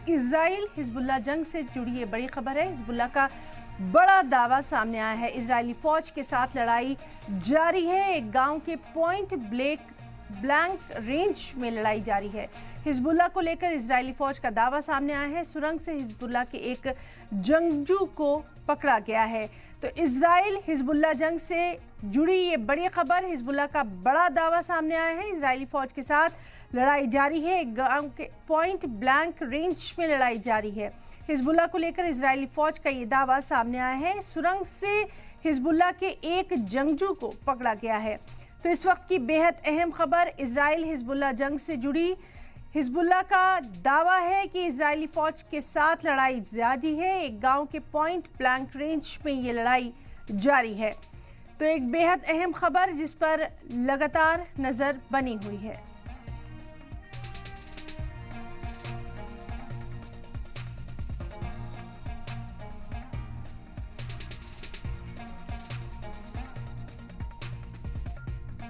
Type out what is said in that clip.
Israel Hezbollah जंग से जुड़ी ये बड़ी खबर है। हिजबुल्लाह का बड़ा दावा सामने आया है। इजरायली फौज के साथ लड़ाई जारी है। एक गांव के पॉइंट ब्लैंक रेंज में लड़ाई जारी है। हिजबुल्लाह को लेकर इजरायली फौज का दावा सामने आया है। सुरंग से हिजबुल्लाह के एक जंगजू को पकड़ा गया है। तो इजराइल हिजबुल्लाह जंग से जुड़ी ये बड़ी खबर, हिजबुल्लाह का बड़ा दावा सामने आया है। इजरायली फौज के साथ लड़ाई जारी है। एक गांव के पॉइंट ब्लैंक रेंज में लड़ाई जारी है। हिजबुल्लाह को लेकर इजरायली फौज का ये दावा सामने आया है। सुरंग से हिजबुल्लाह के एक जंगजू को पकड़ा गया है। तो इस वक्त की बेहद अहम खबर इजराइल हिजबुल्लाह जंग से जुड़ी। हिजबुल्लाह का दावा है कि इजरायली फौज के साथ लड़ाई जारी है। एक गांव के पॉइंट ब्लैंक रेंज में ये लड़ाई जारी है। तो एक बेहद अहम खबर जिस पर लगातार नजर बनी हुई है।